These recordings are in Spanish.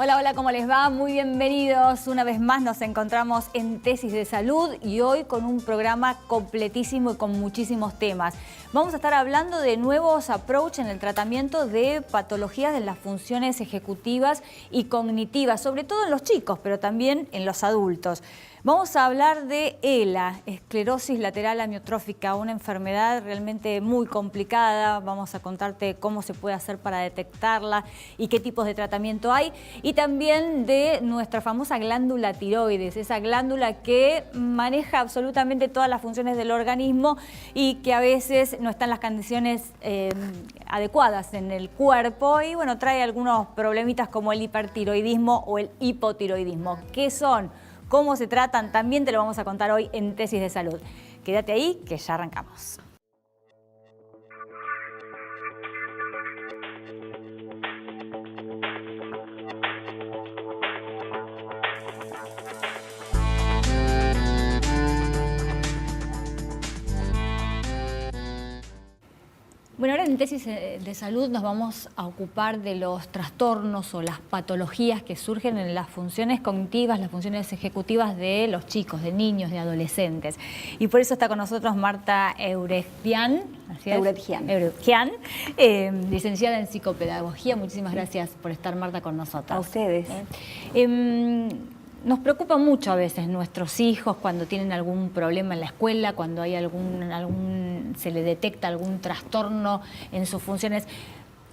Hola, hola, ¿cómo les va? Muy bienvenidos. Una vez más nos encontramos en Tesis de Salud y hoy con un programa completísimo y con muchísimos temas. Vamos a estar hablando de nuevos approach en el tratamiento de patologías de las funciones ejecutivas y cognitivas, sobre todo en los chicos, pero también en los adultos. Vamos a hablar de ELA, esclerosis lateral amiotrófica, una enfermedad realmente muy complicada. Vamos a contarte cómo se puede hacer para detectarla y qué tipos de tratamiento hay. Y también de nuestra famosa glándula tiroides, esa glándula que maneja absolutamente todas las funciones del organismo y que a veces no están en las condiciones adecuadas en el cuerpo y bueno, trae algunos problemitas como el hipertiroidismo o el hipotiroidismo. ¿Qué son? ¿Cómo se tratan? También te lo vamos a contar hoy en Tesis de Salud. Quédate ahí, que ya arrancamos. Bueno, ahora en Tesis de Salud nos vamos a ocupar de los trastornos o las patologías que surgen en las funciones cognitivas, las funciones ejecutivas de los chicos, de niños, de adolescentes. Y por eso está con nosotros Marta Euregian, licenciada en psicopedagogía. Muchísimas gracias por estar, Marta, con nosotros. A ustedes. Nos preocupa mucho a veces nuestros hijos cuando tienen algún problema en la escuela, cuando hay se le detecta algún trastorno en sus funciones.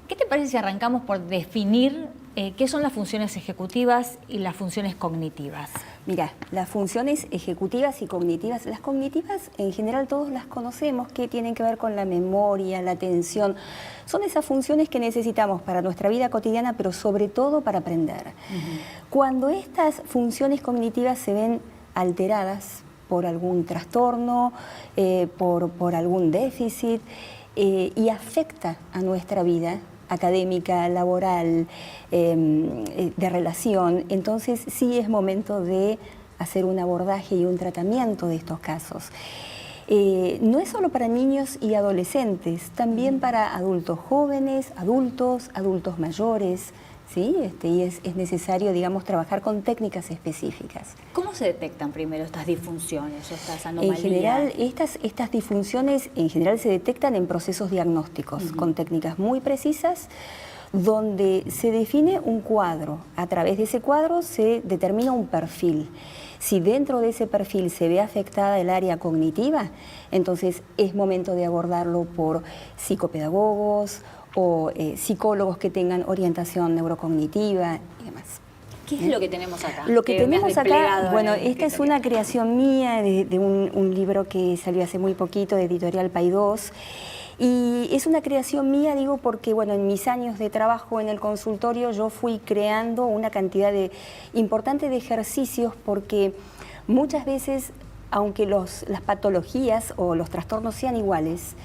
¿Qué te parece si arrancamos por definir qué son las funciones ejecutivas y las funciones cognitivas? Mira, las funciones ejecutivas y cognitivas, las cognitivas en general todos las conocemos, que tienen que ver con la memoria, la atención. Son esas funciones que necesitamos para nuestra vida cotidiana, pero sobre todo para aprender. Cuando estas funciones cognitivas se ven alteradas por algún trastorno, por algún déficit, y afecta a nuestra vida académica, laboral, de relación, entonces sí es momento de hacer un abordaje y un tratamiento de estos casos. No es solo para niños y adolescentes, también para adultos jóvenes, adultos mayores, ¿sí? Y es necesario, digamos, trabajar con técnicas específicas. ¿Cómo se detectan primero estas disfunciones o estas anomalías? En general, estas disfunciones en general se detectan en procesos diagnósticos, con técnicas muy precisas, donde se define un cuadro. A través de ese cuadro se determina un perfil. Si dentro de ese perfil se ve afectada el área cognitiva, entonces es momento de abordarlo por psicopedagogos o psicólogos que tengan orientación neurocognitiva y demás. ¿Qué es lo que tenemos acá? Lo que tenemos acá, bueno, esta es una creación mía de un libro que salió hace muy poquito, de Editorial Paidós. Y es una creación mía, digo, porque bueno, en mis años de trabajo en el consultorio yo fui creando una cantidad importante de ejercicios, porque muchas veces, aunque las patologías o los trastornos sean iguales,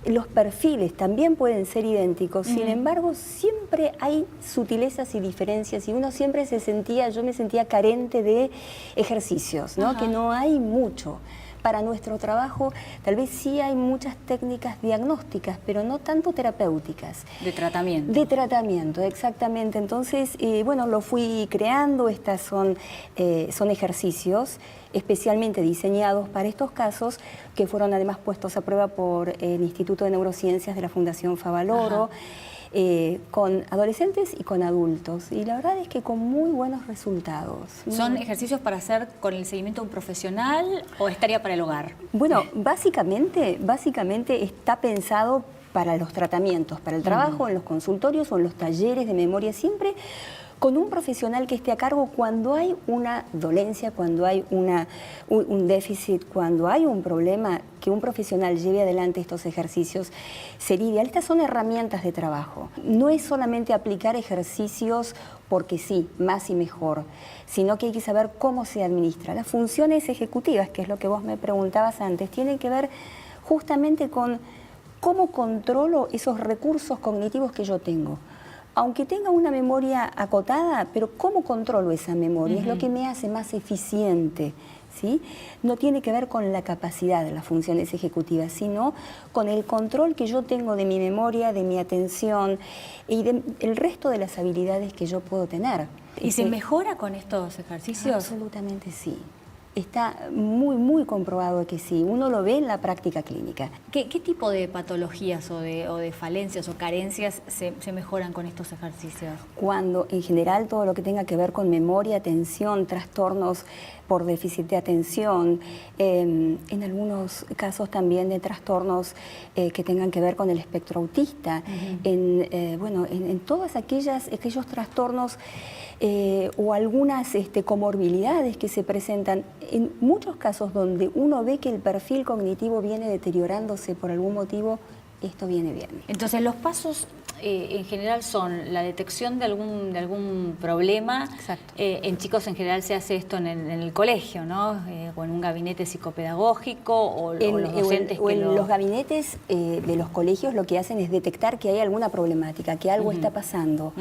los perfiles también pueden ser idénticos, sin embargo siempre hay sutilezas y diferencias y uno siempre yo me sentía carente de ejercicios, ¿no? Que no hay mucho. Para nuestro trabajo tal vez sí hay muchas técnicas diagnósticas, pero no tanto terapéuticas. De tratamiento. De tratamiento, exactamente. Entonces, bueno, lo fui creando. Estas son ejercicios especialmente diseñados para estos casos, que fueron además puestos a prueba por el Instituto de Neurociencias de la Fundación Favaloro. Con adolescentes y con adultos, y la verdad es que con muy buenos resultados. ¿Son ejercicios para hacer con el seguimiento de un profesional o estaría para el hogar? Bueno, básicamente está pensado para los tratamientos, para el trabajo en los consultorios o en los talleres de memoria, siempre con un profesional que esté a cargo cuando hay una dolencia, cuando hay un déficit, cuando hay un problema, que un profesional lleve adelante estos ejercicios sería ideal. Estas son herramientas de trabajo. No es solamente aplicar ejercicios porque sí, más y mejor, sino que hay que saber cómo se administra. Las funciones ejecutivas, que es lo que vos me preguntabas antes, tienen que ver justamente con cómo controlo esos recursos cognitivos que yo tengo. Aunque tenga una memoria acotada, pero ¿cómo controlo esa memoria? Es lo que me hace más eficiente ¿sí? No tiene que ver con la capacidad de las funciones ejecutivas, sino con el control que yo tengo de mi memoria, de mi atención y del resto de las habilidades que yo puedo tener. ¿Y se mejora con estos ejercicios? Absolutamente sí. Está muy comprobado que sí, uno lo ve en la práctica clínica. ¿Qué tipo de patologías o de falencias o carencias se mejoran con estos ejercicios? Cuando en general todo lo que tenga que ver con memoria, atención, trastornos por déficit de atención, en algunos casos también de trastornos que tengan que ver con el espectro autista, en todos aquellos trastornos o algunas comorbilidades que se presentan, en muchos casos donde uno ve que el perfil cognitivo viene deteriorándose por algún motivo, esto viene bien. Entonces los pasos en general son la detección de algún problema. Exacto. En chicos en general se hace esto en el colegio, ¿no? O en un gabinete psicopedagógico o los docentes los gabinetes de los colegios lo que hacen es detectar que hay alguna problemática, que algo está pasando,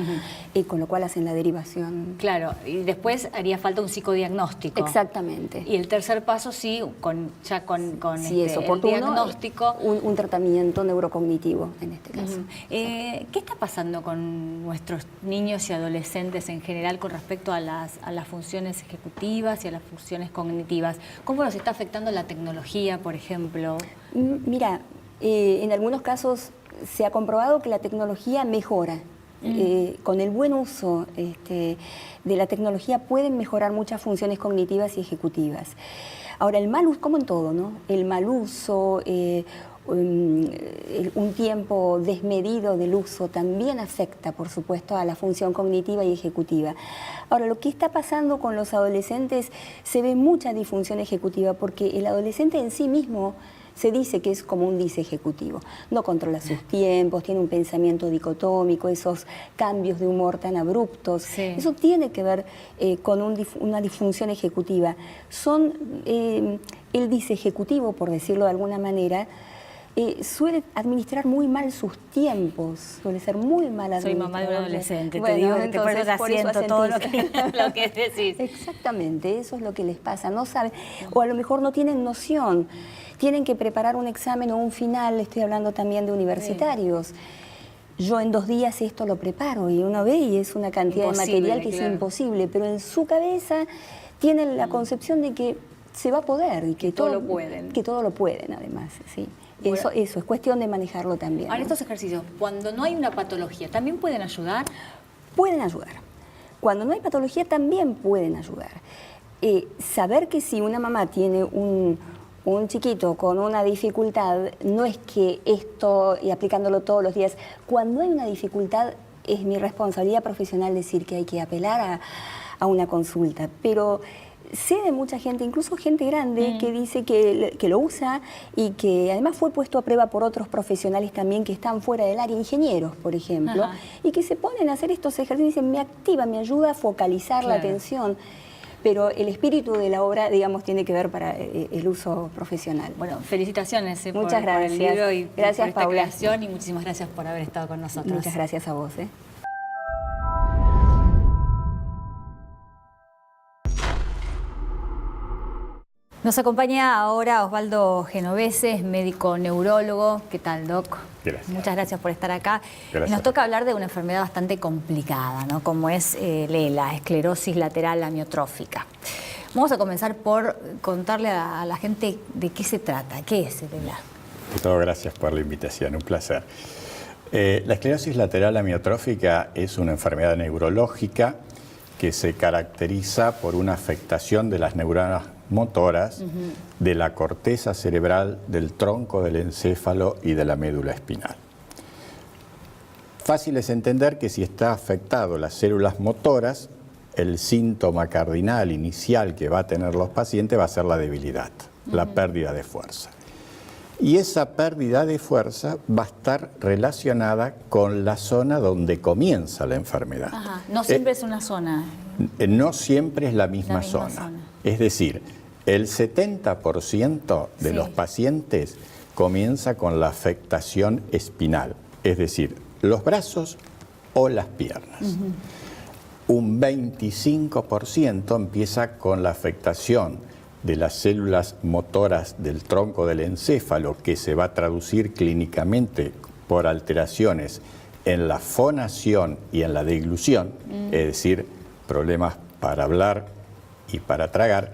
con lo cual hacen la derivación. Claro, y después haría falta un psicodiagnóstico. Exactamente. Y el tercer paso sí, con si es oportuno, el diagnóstico. Un tratamiento neurocognitivo en este caso. ¿Qué está pasando con nuestros niños y adolescentes en general con respecto a las funciones ejecutivas y a las funciones cognitivas? ¿Cómo nos está afectando la tecnología, por ejemplo? Mira, en algunos casos se ha comprobado que la tecnología mejora. Con el buen uso de la tecnología pueden mejorar muchas funciones cognitivas y ejecutivas. Ahora, el mal uso, como en todo, ¿no? El mal uso, un tiempo desmedido del uso también afecta, por supuesto, a la función cognitiva y ejecutiva. Ahora, lo que está pasando con los adolescentes, se ve mucha disfunción ejecutiva porque el adolescente en sí mismo se dice que es como un disejecutivo. No controla sus tiempos, tiene un pensamiento dicotómico, esos cambios de humor tan abruptos. Sí. Eso tiene que ver con una disfunción ejecutiva. El disejecutivo, por decirlo de alguna manera, suele administrar muy mal sus tiempos, suele ser muy mal administrador. Soy mamá de un adolescente, te digo, por eso asiento todo lo que decís. Exactamente, eso es lo que les pasa, no saben, o a lo mejor no tienen noción, tienen que preparar un examen o un final, estoy hablando también de universitarios. Sí. Yo en 2 días esto lo preparo y uno ve y es una cantidad de material que es imposible, pero en su cabeza tienen la concepción de que se va a poder y que todo lo pueden. Que todo lo pueden, además, sí. Bueno, eso, es cuestión de manejarlo también. Ahora, estos ejercicios, cuando no hay una patología, ¿también pueden ayudar? Pueden ayudar. Cuando no hay patología, también pueden ayudar. Saber que si una mamá tiene un chiquito con una dificultad, no es que esto, y aplicándolo todos los días, cuando hay una dificultad, es mi responsabilidad profesional decir que hay que apelar a una consulta, pero sé de mucha gente, incluso gente grande, que dice que lo usa y que además fue puesto a prueba por otros profesionales también que están fuera del área, ingenieros, por ejemplo, y que se ponen a hacer estos ejercicios y dicen, me activa, me ayuda a focalizar la atención. Pero el espíritu de la obra, digamos, tiene que ver para el uso profesional. Bueno, felicitaciones Muchas gracias. Por el libro y gracias, por esta Paula. creación, y muchísimas gracias por haber estado con nosotros. Muchas gracias a vos. Nos acompaña ahora Osvaldo Genovese, médico neurólogo. ¿Qué tal, Doc? Gracias. Muchas gracias por estar acá. Gracias. Y nos toca hablar de una enfermedad bastante complicada, ¿no? Como es la esclerosis lateral amiotrófica. Vamos a comenzar por contarle a la gente de qué se trata. ¿Qué es LELA? Todo, gracias por la invitación, un placer. La esclerosis lateral amiotrófica es una enfermedad neurológica que se caracteriza por una afectación de las neuronas motoras de la corteza cerebral, del tronco del encéfalo y de la médula espinal. Fácil es entender que si está afectado las células motoras, el síntoma cardinal inicial que va a tener los pacientes va a ser la debilidad, la pérdida de fuerza. Y esa pérdida de fuerza va a estar relacionada con la zona donde comienza la enfermedad. Ajá. No siempre es una zona. No siempre es la misma zona. Es decir, el 70% de los pacientes comienza con la afectación espinal, es decir, los brazos o las piernas. Un 25% empieza con la afectación de las células motoras del tronco del encéfalo, que se va a traducir clínicamente por alteraciones en la fonación y en la deglución, es decir, problemas para hablar y para tragar,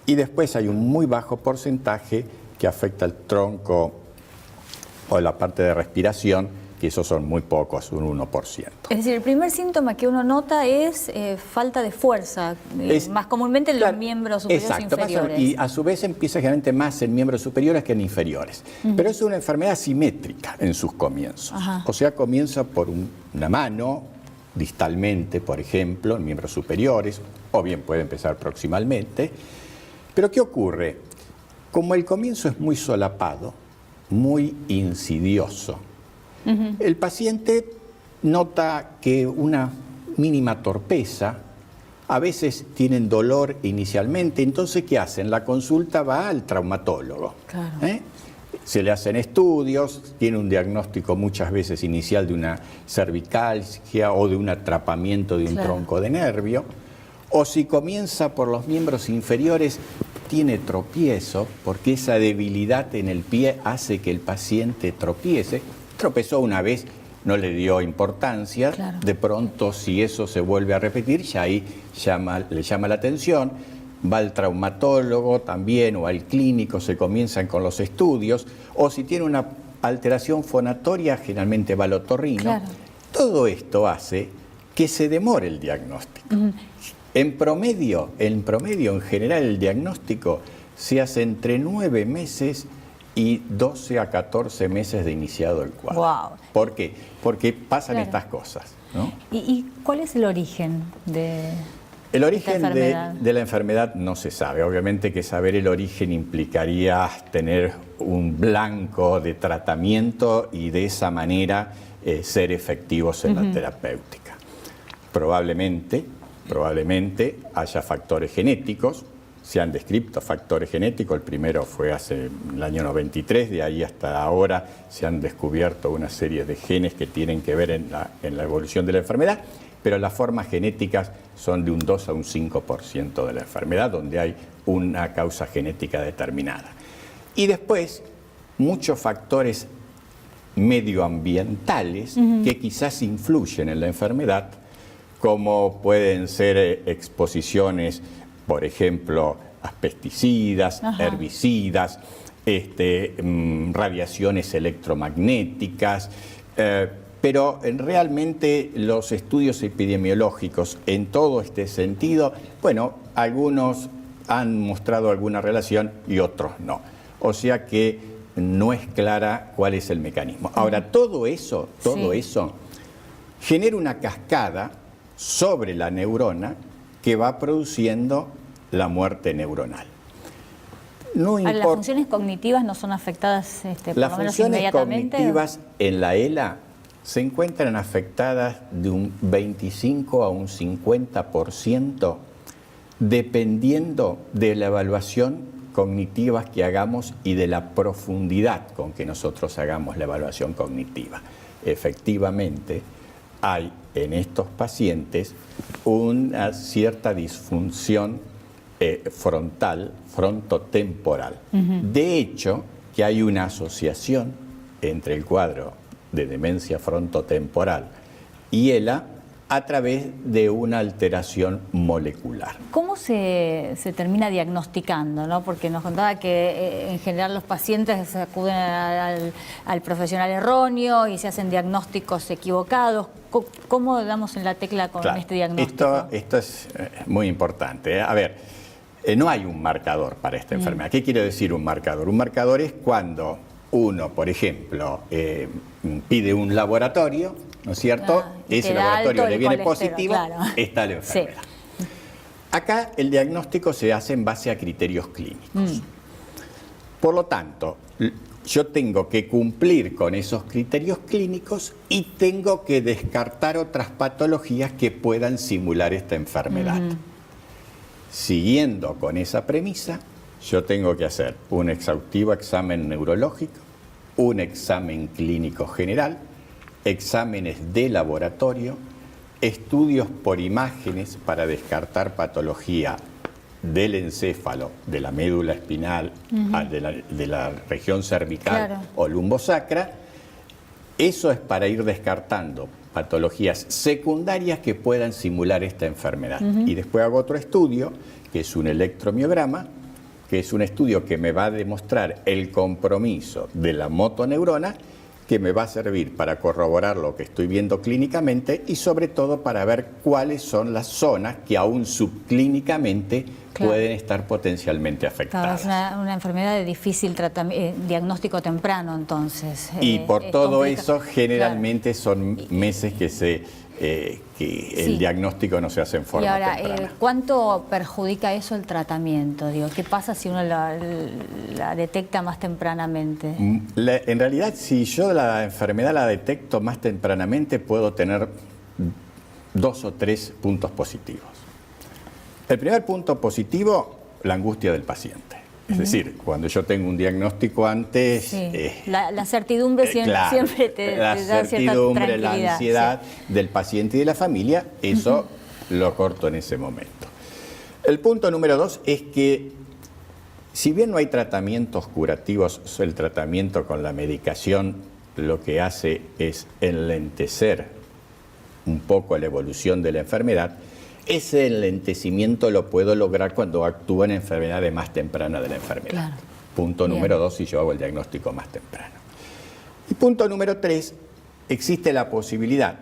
y después hay un muy bajo porcentaje que afecta al tronco o la parte de respiración, que esos son muy pocos, un 1%. Es decir, el primer síntoma que uno nota es falta de fuerza, más comúnmente en los miembros superiores e inferiores. Y a su vez empieza generalmente más en miembros superiores que en inferiores. Pero es una enfermedad simétrica en sus comienzos. O sea, comienza por una mano, distalmente, por ejemplo, en miembros superiores, o bien puede empezar proximalmente. Pero ¿qué ocurre? Como el comienzo es muy solapado, muy insidioso, el paciente nota que una mínima torpeza, a veces tienen dolor inicialmente, entonces ¿qué hacen? La consulta va al traumatólogo. Claro. Se le hacen estudios, tiene un diagnóstico muchas veces inicial de una cervicalgia o de un atrapamiento de un tronco de nervio, o si comienza por los miembros inferiores, tiene tropiezo, porque esa debilidad en el pie hace que el paciente tropiece. Tropezó una vez, no le dio importancia, de pronto si eso se vuelve a repetir, ya ahí le llama la atención, va al traumatólogo también o al clínico, se comienzan con los estudios, o si tiene una alteración fonatoria, generalmente va al otorrino. Todo esto hace que se demore el diagnóstico. En promedio, en general, el diagnóstico se hace entre 9 meses y 12 a 14 meses de iniciado el cuadro. Wow. ¿Por qué? Porque pasan estas cosas, ¿no? ¿Y cuál es el origen de el origen esta enfermedad? de la enfermedad no se sabe. Obviamente que saber el origen implicaría tener un blanco de tratamiento y de esa manera ser efectivos en la terapéutica. Probablemente haya factores genéticos. Se han descrito factores genéticos, el primero fue hace el año 93, de ahí hasta ahora se han descubierto una serie de genes que tienen que ver en la evolución de la enfermedad, pero las formas genéticas son de un 2 a un 5% de la enfermedad, donde hay una causa genética determinada. Y después, muchos factores medioambientales que quizás influyen en la enfermedad, como pueden ser exposiciones, por ejemplo, a pesticidas, herbicidas, radiaciones electromagnéticas, pero realmente los estudios epidemiológicos en todo este sentido, bueno, algunos han mostrado alguna relación y otros no. O sea que no es clara cuál es el mecanismo. Ahora, todo eso genera una cascada sobre la neurona que va produciendo la muerte neuronal. ¿Las funciones cognitivas no son afectadas por las lo menos funciones inmediatamente? cognitivas en la ELA se encuentran afectadas de un 25 a un 50% dependiendo de la evaluación cognitiva que hagamos y de la profundidad con que nosotros hagamos la evaluación cognitiva. Efectivamente, hay en estos pacientes una cierta disfunción frontotemporal. De hecho, que hay una asociación entre el cuadro de demencia frontotemporal y ELA a través de una alteración molecular. ¿Cómo se termina diagnosticando, ¿no? Porque nos contaba que en general los pacientes acuden al profesional erróneo y se hacen diagnósticos equivocados. ¿Cómo damos en la tecla con este diagnóstico? Esto es muy importante. A ver, no hay un marcador para esta enfermedad. ¿Qué quiere decir un marcador? Un marcador es cuando uno, por ejemplo, pide un laboratorio, ¿no es cierto? Ese laboratorio le viene positivo, está la enfermedad. Sí. Acá el diagnóstico se hace en base a criterios clínicos. Por lo tanto, yo tengo que cumplir con esos criterios clínicos y tengo que descartar otras patologías que puedan simular esta enfermedad. Siguiendo con esa premisa, yo tengo que hacer un exhaustivo examen neurológico, un examen clínico general, exámenes de laboratorio, estudios por imágenes para descartar patología del encéfalo, de la médula espinal, de la región cervical o lumbosacra, eso es para ir descartando patologías secundarias que puedan simular esta enfermedad. Y después hago otro estudio, que es un electromiograma, que es un estudio que me va a demostrar el compromiso de la motoneurona, que me va a servir para corroborar lo que estoy viendo clínicamente y sobre todo para ver cuáles son las zonas que aún subclínicamente pueden estar potencialmente afectadas. Claro, es una enfermedad de difícil diagnóstico temprano, entonces. Y por todo eso, generalmente son meses que el diagnóstico no se hace en forma temprana. Y ahora, ¿cuánto perjudica eso el tratamiento? Digo, ¿qué pasa si uno la detecta más tempranamente? En realidad, si yo la enfermedad la detecto más tempranamente, puedo tener 2 o 3 puntos positivos. El primer punto positivo, la angustia del paciente. Es decir, cuando yo tengo un diagnóstico antes... la certidumbre siempre te da cierta tranquilidad. La ansiedad del paciente y de la familia, eso lo corto en ese momento. El punto número 2 es que, si bien no hay tratamientos curativos, el tratamiento con la medicación lo que hace es enlentecer un poco la evolución de la enfermedad. Ese enlentecimiento lo puedo lograr cuando actúo en enfermedades más tempranas de la enfermedad. Claro. Punto número 2, si yo hago el diagnóstico más temprano. Y punto número 3, existe la posibilidad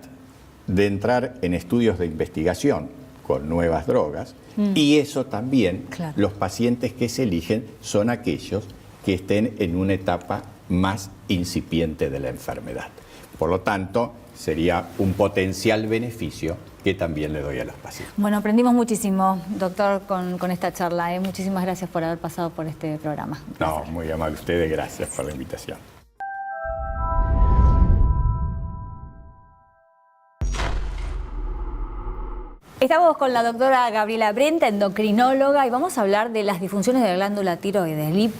de entrar en estudios de investigación con nuevas drogas y eso también, los pacientes que se eligen son aquellos que estén en una etapa más incipiente de la enfermedad. Por lo tanto, sería un potencial beneficio que también le doy a los pacientes. Bueno, aprendimos muchísimo, doctor, con esta charla. Muchísimas gracias por haber pasado por este programa. No, muy amable ustedes, gracias por la invitación. Estamos con la doctora Gabriela Brenta, endocrinóloga, y vamos a hablar de las disfunciones de la glándula tiroides, el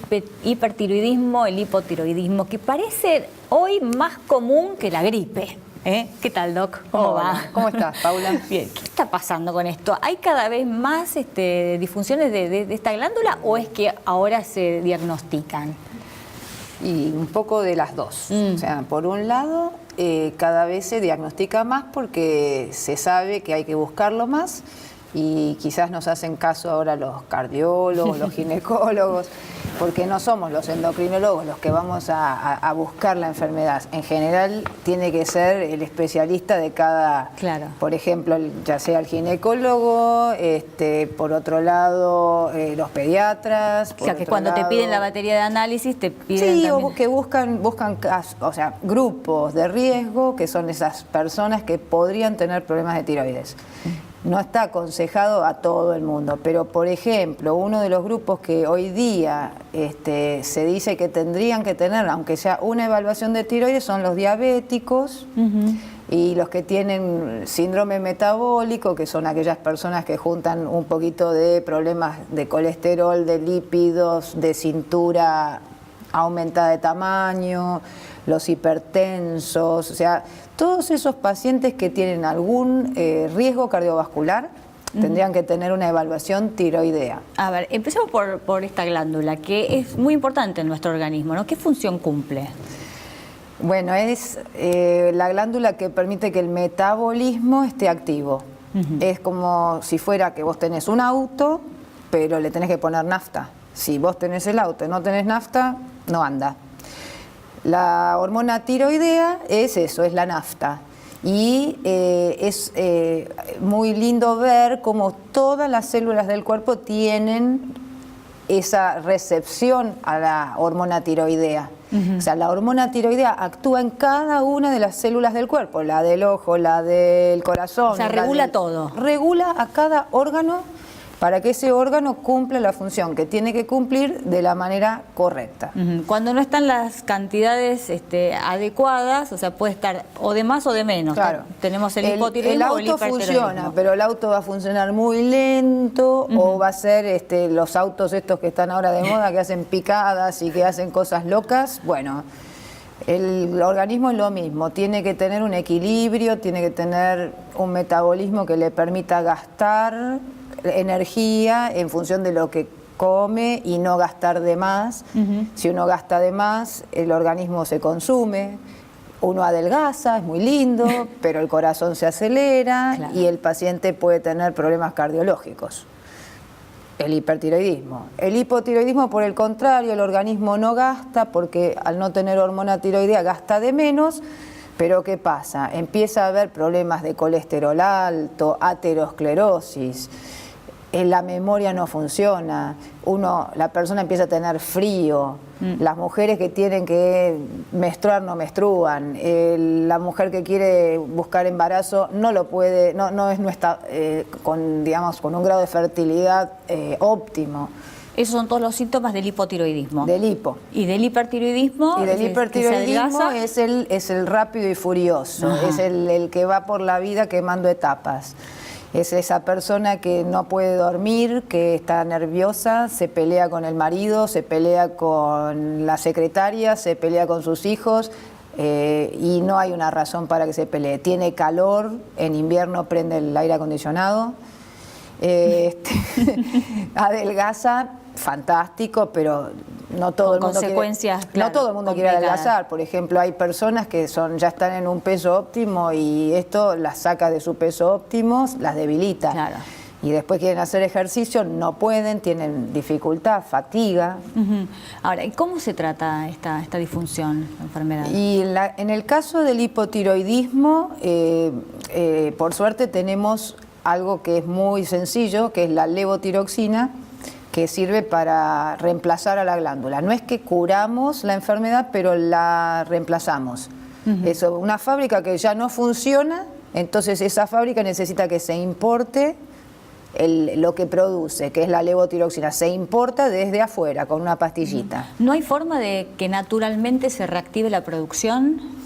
hipertiroidismo, el hipotiroidismo, que parece hoy más común que la gripe. ¿Qué tal, Doc? ¿Cómo va? ¿Cómo estás, Paula? Bien. ¿Qué está pasando con esto? ¿Hay cada vez más disfunciones de esta glándula o es que ahora se diagnostican? Y un poco de las dos. O sea, por un lado, cada vez se diagnostica más porque se sabe que hay que buscarlo más y quizás nos hacen caso ahora los cardiólogos, los ginecólogos, porque no somos los endocrinólogos los que vamos a buscar la enfermedad. En general tiene que ser el especialista de cada, por ejemplo, ya sea el ginecólogo, por otro lado los pediatras. O sea, que cuando te piden la batería de análisis te piden sí, también... o que buscan casos, o sea, grupos de riesgo, que son esas personas que podrían tener problemas de tiroides. No está aconsejado a todo el mundo, pero por ejemplo, uno de los grupos que hoy día se dice que tendrían que tener, aunque sea una evaluación de tiroides, son los diabéticos y los que tienen síndrome metabólico, que son aquellas personas que juntan un poquito de problemas de colesterol, de lípidos, de cintura aumentada de tamaño, los hipertensos, o sea, todos esos pacientes que tienen algún riesgo cardiovascular tendrían que tener una evaluación tiroidea. A ver, empecemos por esta glándula, que es muy importante en nuestro organismo, ¿no? ¿Qué función cumple? Bueno, es la glándula que permite que el metabolismo esté activo. Es como si fuera que vos tenés un auto, pero le tenés que poner nafta. Si vos tenés el auto y no tenés nafta, no anda. La hormona tiroidea es eso, es la nafta. Y es muy lindo ver cómo todas las células del cuerpo tienen esa recepción a la hormona tiroidea. O sea, la hormona tiroidea actúa en cada una de las células del cuerpo, la del ojo, la del corazón. O sea, regula todo. Regula a cada órgano para que ese órgano cumpla la función que tiene que cumplir de la manera correcta. Cuando no están las cantidades adecuadas, o sea, puede estar o de más o de menos. Claro. Tenemos el hipotiroidismo o el auto hipertiroidismo. funciona, pero el auto va a funcionar muy lento o va a ser los autos estos que están ahora de moda, que hacen picadas y que hacen cosas locas. Bueno, El organismo es lo mismo, tiene que tener un equilibrio, tiene que tener un metabolismo que le permita gastar energía en función de lo que come y no gastar de más. Si uno gasta de más, el organismo se consume, uno adelgaza, es muy lindo, pero el corazón se acelera y el paciente puede tener problemas cardiológicos. El hipertiroidismo. El hipotiroidismo, por el contrario, el organismo no gasta porque al no tener hormona tiroidea gasta de menos, pero ¿qué pasa? Empieza a haber problemas de colesterol alto, aterosclerosis, la memoria no funciona, la persona empieza a tener frío, las mujeres que tienen que menstruar no menstruan, la mujer que quiere buscar embarazo no lo puede, no está con un grado de fertilidad óptimo. Esos son todos los síntomas del hipotiroidismo. Del hipo. Y del hipertiroidismo. Y del hipertiroidismo es el rápido y furioso, es el que va por la vida quemando etapas. Es esa persona que no puede dormir, que está nerviosa, se pelea con el marido, se pelea con la secretaria, se pelea con sus hijos y no hay una razón para que se pelee. Tiene calor, en invierno prende el aire acondicionado, adelgaza, fantástico, pero no todo el mundo quiere adelgazar. Por ejemplo, hay personas que ya están en un peso óptimo y esto las saca de su peso óptimo, las debilita. Claro. Y después quieren hacer ejercicio, no pueden, tienen dificultad, fatiga. Ahora, ¿y cómo se trata esta disfunción, la enfermedad? Y en el caso del hipotiroidismo, por suerte tenemos algo que es muy sencillo, que es la levotiroxina, que sirve para reemplazar a la glándula. No es que curamos la enfermedad, pero la reemplazamos. Eso, una fábrica que ya no funciona, entonces esa fábrica necesita que se importe lo que produce, que es la levotiroxina. Se importa desde afuera, con una pastillita. ¿No hay forma de que naturalmente se reactive la producción?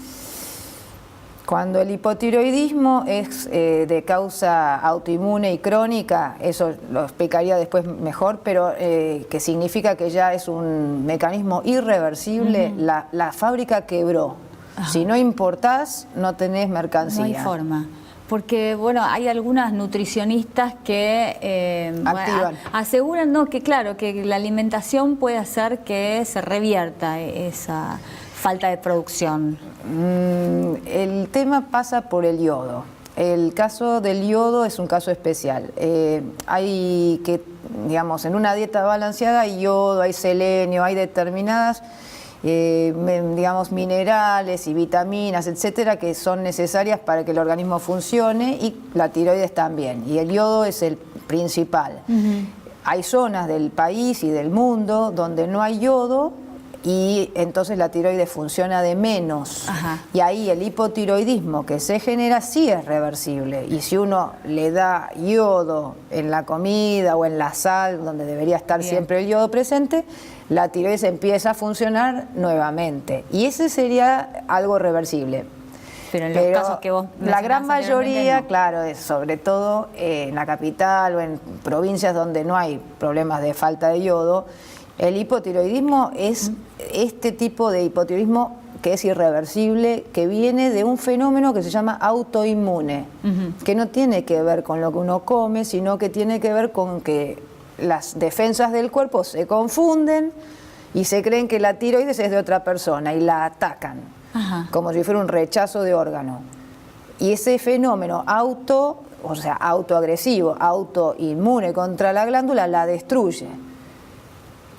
Cuando el hipotiroidismo es de causa autoinmune y crónica, eso lo explicaría después mejor, pero que significa que ya es un mecanismo irreversible, la fábrica quebró. Si no importás, no tenés mercancía. No hay forma. Porque, bueno, hay algunas nutricionistas que aseguran que, claro, que la alimentación puede hacer que se revierta esa falta de producción. El tema pasa por el yodo. El caso del yodo es un caso especial. Hay que, digamos, en una dieta balanceada hay yodo, hay selenio, hay determinadas, digamos, minerales y vitaminas, etcétera, que son necesarias para que el organismo funcione y la tiroides también. Y el yodo es el principal. Hay zonas del país y del mundo donde no hay yodo, y entonces la tiroides funciona de menos. Y ahí el hipotiroidismo que se genera sí es reversible. Y si uno le da yodo en la comida o en la sal, donde debería estar siempre el yodo presente, la tiroides empieza a funcionar nuevamente. Y ese sería algo reversible. Pero en los casos que vos la gran mayoría, no. claro, sobre todo en la capital o en provincias donde no hay problemas de falta de yodo, el hipotiroidismo es este tipo de hipotiroidismo que es irreversible, que viene de un fenómeno que se llama autoinmune, que no tiene que ver con lo que uno come, sino que tiene que ver con que las defensas del cuerpo se confunden y se creen que la tiroides es de otra persona y la atacan, como si fuera un rechazo de órgano. Y ese fenómeno autoagresivo, autoinmune contra la glándula, la destruye.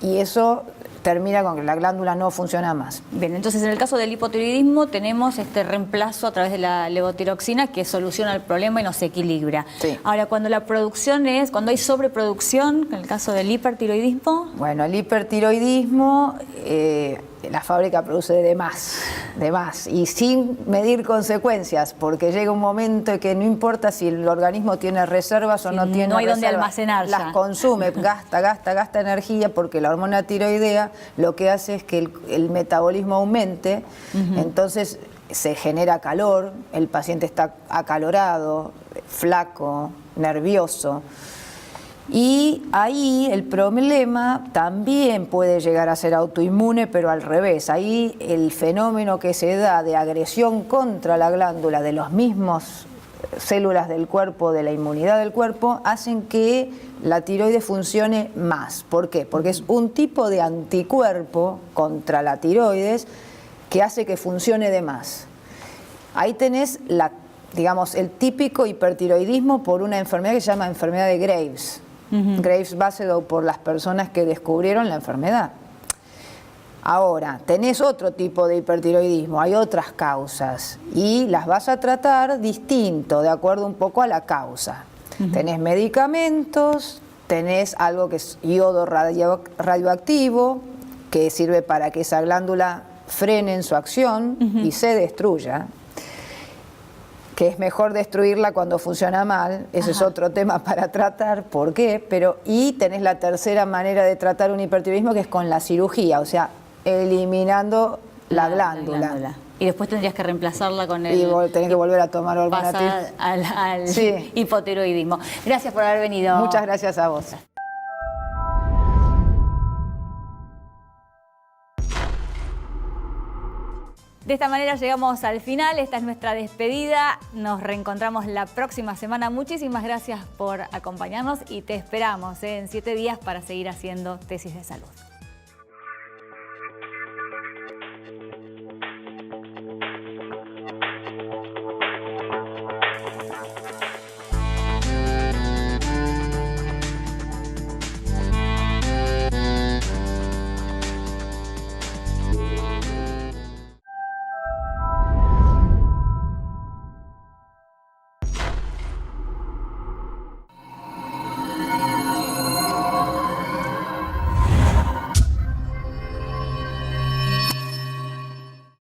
Y eso termina con que la glándula no funciona más. Bien, entonces en el caso del hipotiroidismo tenemos este reemplazo a través de la levotiroxina que soluciona el problema y nos equilibra. Ahora, cuando hay sobreproducción, en el caso del hipertiroidismo... Bueno, el hipertiroidismo, la fábrica produce de más, y sin medir consecuencias, porque llega un momento que no importa si el organismo tiene reservas o no tiene reservas. No hay donde almacenar ya. Las consume, gasta energía, porque la hormona tiroidea lo que hace es que el metabolismo aumente, entonces se genera calor, el paciente está acalorado, flaco, nervioso. Y ahí el problema también puede llegar a ser autoinmune, pero al revés. Ahí el fenómeno que se da de agresión contra la glándula de los mismos células del cuerpo, de la inmunidad del cuerpo, hacen que la tiroides funcione más. ¿Por qué? Porque es un tipo de anticuerpo contra la tiroides que hace que funcione de más. Ahí tenés digamos, el típico hipertiroidismo por una enfermedad que se llama enfermedad de Graves. Graves-Basedow, por las personas que descubrieron la enfermedad. Ahora, tenés otro tipo de hipertiroidismo, hay otras causas y las vas a tratar distinto, de acuerdo un poco a la causa. Tenés medicamentos, tenés algo que es yodo radioactivo, que sirve para que esa glándula frene en su acción y se destruya, que es mejor destruirla cuando funciona mal, ese es otro tema para tratar, ¿por qué? Y tenés la tercera manera de tratar un hipertiroidismo, que es con la cirugía, o sea, eliminando la glándula. Y después tendrías que reemplazarla con el... Y tenés que volver a tomar hormona al hipotiroidismo. Gracias por haber venido. Muchas gracias a vos. De esta manera llegamos al final, esta es nuestra despedida, nos reencontramos la próxima semana. Muchísimas gracias por acompañarnos y te esperamos en 7 días para seguir haciendo Tesis de Salud.